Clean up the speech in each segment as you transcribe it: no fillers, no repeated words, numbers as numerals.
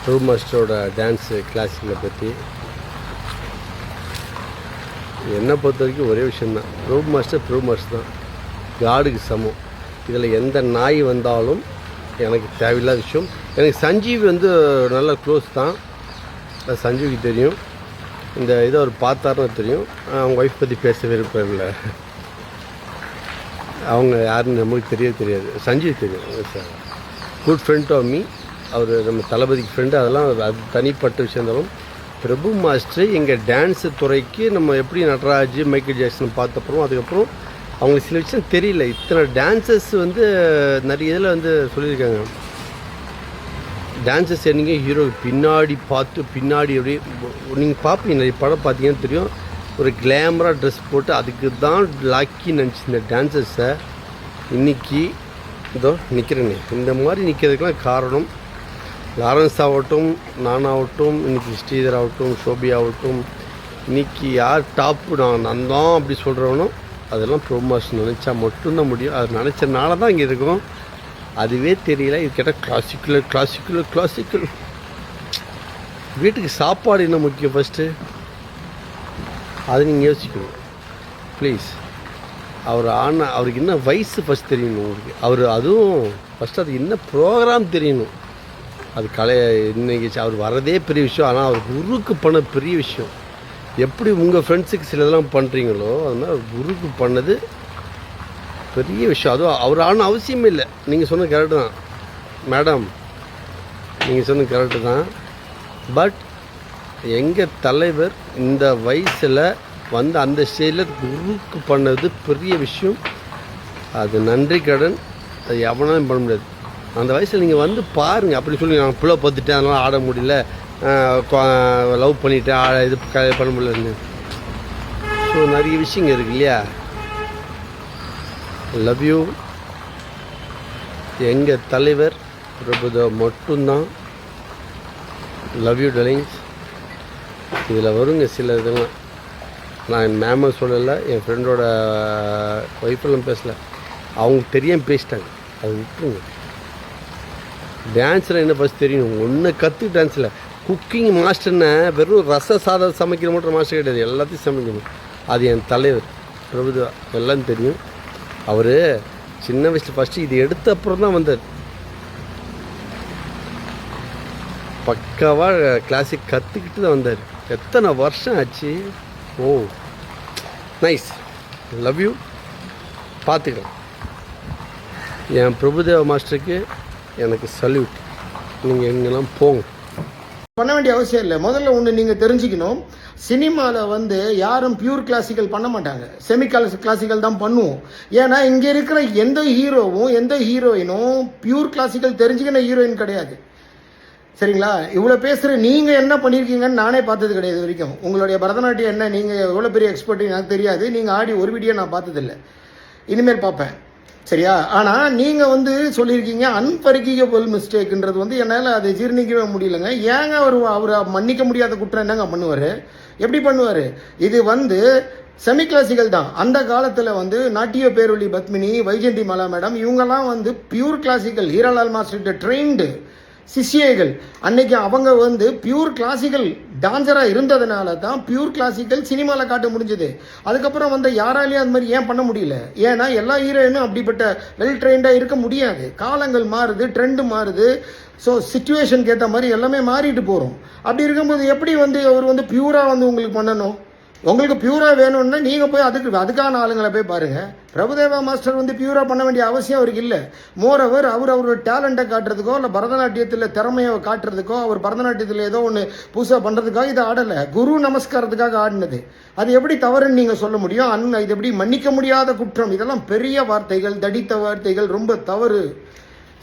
பிரபு மாஸ்டரோட dance கிளாஸிக்கலை பற்றி என்னை பொறுத்த வரைக்கும் ஒரே விஷயந்தான். பிரபு மாஸ்டர் தான், காடுக்கு சமம். இதில் எந்த நாய் வந்தாலும் எனக்கு தேவையில்லாத விஷயம். எனக்கு சஞ்சீவ் நல்ல க்ளோஸ் தான், அது சஞ்சீவுக்கு தெரியும். இந்த இதை அவர் பார்த்தாருன்னு தெரியும். அவங்க ஒய்ஃப் பற்றி பேச விருப்பம் இல்லை. அவங்க யாருன்னு நம்மளுக்கு தெரியாது. சஞ்சீவ் தெரியும். Good friend of me. அவர் நம்ம தளபதிக்கு ஃப்ரெண்டு. அதெல்லாம் அது தனிப்பட்ட விஷயம் இருந்தாலும் பிரபு மாஸ்டர் எங்கள் டான்ஸு துறைக்கு நம்ம எப்படி நடராஜ் மைக்கேல் ஜாக்சன் பார்த்தப்பறம் அதுக்கப்புறம் அவங்களுக்கு சில விஷயம் தெரியல. இத்தனை டான்சர்ஸ் நிறைய இதில் சொல்லியிருக்காங்க. டான்சர்ஸ் என்னங்க ஹீரோ பின்னாடி அப்படியே நீங்கள் பார்ப்பீங்க. நிறைய படம் பார்த்தீங்கன்னு தெரியும். ஒரு கிளாமராக ட்ரெஸ் போட்டு அதுக்கு தான் லாக்கி நினச்சி இந்த டான்சர்ஸை இன்றைக்கி இதோ நிற்கிறேன்னு இந்த மாதிரி நிற்கிறதுக்கெலாம் காரணம் லாரன்ஸ் ஆகட்டும், நானாகட்டும், இன்றைக்கி ஸ்ரீதர் ஆகட்டும், ஷோபி ஆகட்டும், இன்றைக்கி யார் டாப்பு நான் தான் அப்படி சொல்கிறவனோ அதெல்லாம் பிரபு மாஸ்டர் நினச்சா மட்டும்தான் முடியும். அது நினச்சனால தான் இங்கே இருக்கும். அதுவே தெரியல. இது கேட்டால் கிளாசிக்கல். வீட்டுக்கு சாப்பாடு என்ன முக்கியம் ஃபஸ்ட்டு, அது நீங்கள் யோசிக்கணும் ப்ளீஸ். அவருக்கு என்ன வயசு ஃபஸ்ட் தெரியணும் உங்களுக்கு. அதுவும் ஃபஸ்ட்டு அது என்ன ப்ரோக்ராம் தெரியணும். அது இன்னைக்கு அவர் வரதே பெரிய விஷயம். ஆனால் அவர் குருக்கு பண்ண பெரிய விஷயம். எப்படி உங்கள் ஃப்ரெண்ட்ஸுக்கு சில இதெல்லாம் பண்ணுறீங்களோ அது மாதிரி குருக்கு பண்ணது பெரிய விஷயம். அதுவும் அவர் ஆன அவசியமே இல்லை. நீங்கள் சொன்னது கரெக்டு தான் மேடம், நீங்கள் சொன்னது கரெக்டு தான். பட் எங்கள் தலைவர் இந்த வயசில் அந்த ஸ்டேஜில் குருக்கு பண்ணது பெரிய விஷயம். அது நன்றி கடன். அது எவனாலும் பண்ண முடியாது. அந்த வயசில் நீங்கள் பாருங்கள். அப்படி சொல்லி நான் பிள்ளை பார்த்துட்டேன் அதனால் ஆட முடியல, லவ் பண்ணிவிட்டேன், இது பண்ண முடியலன்னு. ஸோ நிறைய விஷயங்க இருக்குது இல்லையா. Love you. எங்கள் தலைவர் பிரபுதேவா மட்டும்தான். Love you darlings. இதில் வருங்க சில இதெல்லாம். நான் என் மேமை சொல்லலை, என் ஃப்ரெண்டோட ஒய்ஃபெல்லாம் பேசலை. அவங்க தெரியாமல் பேசிட்டாங்க. அது விட்டுருங்க. டான்ஸில் என்ன ஃபஸ்ட் தெரியணும். ஒன்று டான்ஸில் குக்கிங் மாஸ்டர்னா வெறும் சாதம் சமைக்கிற மட்டும் மாஸ்டர் கிடையாது, எல்லாத்தையும் சமைக்கணும். அது என் தலைவர் பிரபுதேவா, எல்லாம் தெரியும். அவர் சின்ன வயசில் ஃபஸ்ட்டு இது எடுத்த அப்புறம் தான் வந்தார். பக்காவாக கிளாசிக் கற்றுக்கிட்டு தான் வந்தார். எத்தனை வருஷம் ஆச்சு. ஓ நைஸ். Love you. பார்த்துக்கலாம். என் பிரபுதேவா மாஸ்டருக்கு எனக்கு சல்யூட். நீங்கள் எங்கெல்லாம் போங்க. பண்ண வேண்டிய அவசியம் இல்லை. முதல்ல ஒன்று நீங்கள் தெரிஞ்சுக்கணும். சினிமாவில் யாரும் பியூர் கிளாசிக்கல் பண்ண மாட்டாங்க, செமி கிளாசிக்கல் தான் பண்ணுவோம். ஏன்னா இங்கே இருக்கிற எந்த ஹீரோவும் எந்த ஹீரோயினும் பியூர் கிளாசிக்கல் தெரிஞ்சுக்கின ஹீரோயின் கிடையாது. சரிங்களா. இவ்வளோ பேசுகிற நீங்கள் என்ன பண்ணியிருக்கீங்கன்னு நானே பார்த்தது கிடையாது வரைக்கும். உங்களுடைய பரதநாட்டியம் என்ன, நீங்கள் எவ்வளோ பெரிய எக்ஸ்பர்ட் எனக்கு தெரியாது. நீங்கள் ஆடி ஒரு வீடியோ நான் பார்த்ததில்லை, இனிமேல் பார்ப்பேன். சரியா. ஆனால் நீங்கள் சொல்லியிருக்கீங்க அன்ஃபர்கிவபிள் மிஸ்டேக்குன்றது என்னால் அதை ஜீர்ணிக்கவே முடியலைங்க. ஏங்க அவர் மன்னிக்க முடியாத குற்றம் என்னங்க பண்ணுவார், எப்படி பண்ணுவார்? இது செமி கிளாசிக்கல் தான். அந்த காலத்தில் நாட்டிய பேரொழி பத்மினி, வைஜெயந்தி மாலா மேடம் இவங்கெல்லாம் பியூர் கிளாசிக்கல் ஹீராலால் மாஸ்டர்கிட்ட ட்ரெயின்டு சிஷியைகள். அன்னைக்கு அவங்க பியூர் கிளாசிக்கல் டான்ஸராக இருந்ததுனால தான் பியூர் கிளாசிக்கல் சினிமாவில் காட்ட முடிஞ்சது. அதுக்கப்புறம் யாராலையும் அது மாதிரி ஏன் பண்ண முடியல? ஏன்னா எல்லா ஹீரோயினும் அப்படிப்பட்ட வெல் ட்ரெயின்டாக இருக்க முடியாது. காலங்கள் மாறுது, ட்ரெண்டு மாறுது. ஸோ சிச்சுவேஷனுக்கு ஏற்ற மாதிரி எல்லாமே மாறிட்டு போகிறோம். அப்படி இருக்கும்போது எப்படி அவர் பியூராக உங்களுக்கு பண்ணணும்? உங்களுக்கு பியூராக வேணும்னா நீங்கள் போய் அதுக்கான ஆளுங்களை போய் பாருங்கள். பிரபுதேவா மாஸ்டர் பியூராக பண்ண வேண்டிய அவசியம் அவருக்கு இல்லை. மோரோவர் அவரோட டேலண்ட்டை காட்டுறதுக்கோ இல்லை பரதநாட்டியத்தில் திறமையை காட்டுறதுக்கோ அவர் பரதநாட்டியத்தில் ஏதோ ஒன்று புதுசாக பண்ணுறதுக்காக இதை ஆடலை, குரு நமஸ்காரத்துக்காக ஆடினது. அது எப்படி தவறுன்னு நீங்கள் சொல்ல முடியும்? இது எப்படி மன்னிக்க முடியாத குற்றம்? இதெல்லாம் பெரிய வார்த்தைகள், தடித்த வார்த்தைகள், ரொம்ப தவறு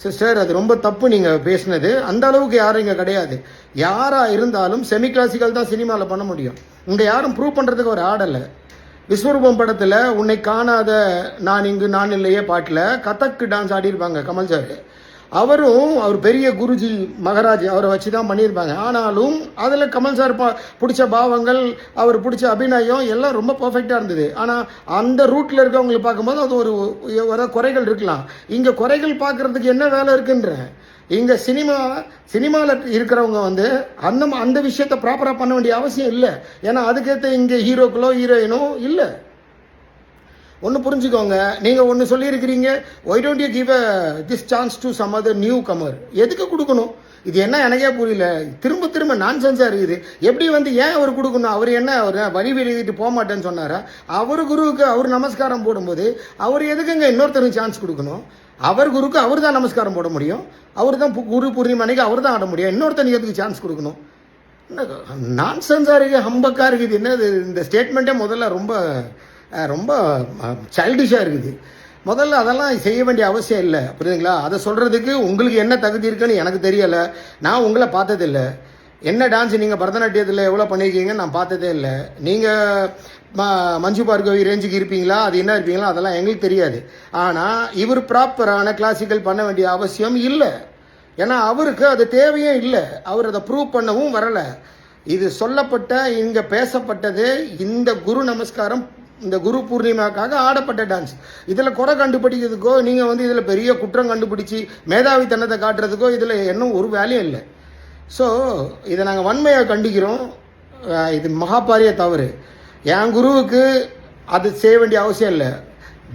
சிஸ்டர். அது ரொம்ப தப்பு நீங்கள் பேசினது. அந்த அளவுக்கு யாரும் இங்கே கிடையாது. யாராக இருந்தாலும் செமி கிளாசிக்கல் தான் சினிமாவில் பண்ண முடியும். இங்கே யாரும் ப்ரூவ் பண்ணுறதுக்கு ஒரு ஆடலை. விஸ்வரூபம் படத்தில் உன்னை காணாத நான் இங்கு நான் இல்லையே பாட்டில் கதக்கு டான்ஸ் ஆடிருப்பாங்க கமல் சார். அவர் பெரிய குருஜி மகராஜ் அவரை வச்சு தான் பண்ணியிருப்பாங்க. ஆனாலும் அதில் கமல் சார் பிடிச்ச பாவங்கள், அவர் பிடிச்ச அபிநயம் எல்லாம் ரொம்ப பர்ஃபெக்டாக இருந்தது. ஆனால் அந்த ரூட்டில் இருக்கவங்களை பார்க்கும்போது அது ஒரு குறைகள் இருக்கலாம். இங்கே குறைகள் பார்க்குறதுக்கு என்ன வேலை இருக்குன்ற இங்கே சினிமாவில் இருக்கிறவங்க வந்து அந்த விஷயத்தை ப்ராப்பராக பண்ண வேண்டிய அவசியம் இல்லை. ஏன்னா அதுக்கேற்ற இங்கே ஹீரோக்களோ ஹீரோயினோ இல்லை. ஒன்று புரிஞ்சுக்கோங்க, நீங்கள் ஒன்று சொல்லியிருக்கிறீங்க, why don't you give this chance to some other newcomer. எதுக்கு கொடுக்கணும்? இது என்ன எனக்கே புரியல. திரும்ப திரும்ப நான்சென்ஸாக இருக்குது. எப்படி வந்து ஏன் அவர் கொடுக்கணும்? அவர் என்ன அவர் வரி எழுதிட்டு போக மாட்டேன்னு சொன்னாரா? அவர் குருவுக்கு அவர் நமஸ்காரம் போடும்போது அவர் எதுக்குங்க இன்னொருத்தருக்கு சான்ஸ் கொடுக்கணும்? அவர் குருக்கு அவர் தான் நமஸ்காரம் போட முடியும். அவர் தான் குரு பூர்ணிமனைக்கு அவர் தான் ஆட முடியும். இன்னொருத்தனுக்கு எதுக்கு சான்ஸ் கொடுக்கணும்? நான்சென்ஸாக இருக்குது, ஹம்பக்கா இருக்குது. என்ன இந்த ஸ்டேட்மெண்ட்டே முதல்ல ரொம்ப ரொம்ப சைல்டிஷாக இருக்குது. முதல்ல அதெல்லாம் செய்ய வேண்டிய அவசியம் இல்லை, புரியுதுங்களா? அதை சொல்கிறதுக்கு உங்களுக்கு என்ன தகுதி இருக்குன்னு எனக்கு தெரியலை. நான் உங்களை பார்த்ததில்லை. என்ன டான்ஸ் நீங்கள் பரதநாட்டியத்தில் எவ்வளோ பண்ணியிருக்கீங்கன்னு நான் பார்த்ததே இல்லை. நீங்கள் மஞ்சு பார்கவி ரேஞ்சுக்கு இருப்பீங்களா, அது என்ன இருப்பீங்களா, அதெல்லாம் எங்களுக்கு தெரியாது. ஆனால் இவர் ப்ராப்பரான கிளாசிக்கல் பண்ண வேண்டிய அவசியம் இல்லை. ஏன்னா அவருக்கு அது தேவையும் இல்லை. அவர் அதை ப்ரூவ் பண்ணவும் வரலை. இது சொல்லப்பட்ட இங்கே பேசப்பட்டது இந்த குரு நமஸ்காரம், இந்த குரு பூர்ணிமாக்காக ஆடப்பட்ட டான்ஸ். இதில் குறை கண்டுபிடிக்கிறதுக்கோ நீங்கள் வந்து இதில் பெரிய குற்றம் கண்டுபிடிச்சி மேதாவித்தனத்தை காட்டுறதுக்கோ இதில் இன்னும் ஒரு வேலையும் இல்லை. ஸோ இதை நாங்கள் வன்மையாக கண்டிக்கிறோம். இது மகாபாரிய தவறு. என் குருவுக்கு அது செய்ய வேண்டிய அவசியம் இல்லை.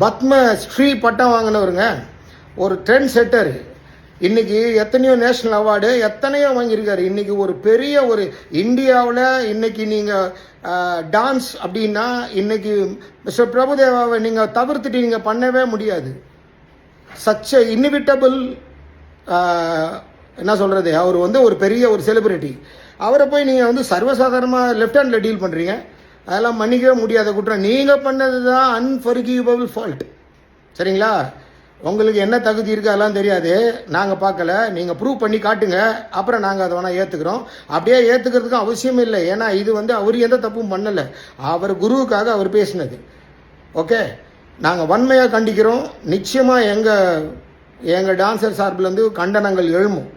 பத்ம ஸ்ரீ பட்டம் வாங்கினவருங்க, ஒரு ட்ரெண்ட் செட்டர். இன்றைக்கி எத்தனையோ நேஷ்னல் அவார்டு எத்தனையோ வாங்கியிருக்காரு. இன்றைக்கி ஒரு பெரிய ஒரு இந்தியாவில் இன்றைக்கி நீங்கள் டான்ஸ் அப்படின்னா இன்றைக்கி மிஸ்டர் பிரபுதேவாவை நீங்கள் தவிர்த்துட்டு நீங்கள் பண்ணவே முடியாது. சச் இன்விட்டபிள், என்ன சொல்கிறது, அவர் வந்து ஒரு பெரிய ஒரு செலிபிரிட்டி. அவரை போய் நீங்கள் வந்து சர்வசாதாரணமாக லெஃப்ட் ஹேண்டில் டீல் பண்ணுறீங்க. அதெல்லாம் மன்னிக்கவே முடியாத குற்றம். நீங்கள் பண்ணது தான் அன்ஃபர்கிவபிள் ஃபால்ட். சரிங்களா? உங்களுக்கு என்ன தகுதி இருக்குது அதெல்லாம் தெரியாது, நாங்கள் பார்க்கல. நீங்கள் ப்ரூவ் பண்ணி காட்டுங்க, அப்புறம் நாங்கள் அதை வேணால் ஏற்றுக்கிறோம். அப்படியே ஏற்றுக்கிறதுக்கும் அவசியம் இல்லை. ஏன்னா இது வந்து அவர் எந்த தப்பும் பண்ணலை. அவர் குருவுக்காக அவர் பேசினது. ஓகே, நாங்கள் வன்மையாக கண்டிக்கிறோம். நிச்சயமாக எங்கள் டான்சர் சார்பில் வந்து கண்டனங்கள் எழுமும்.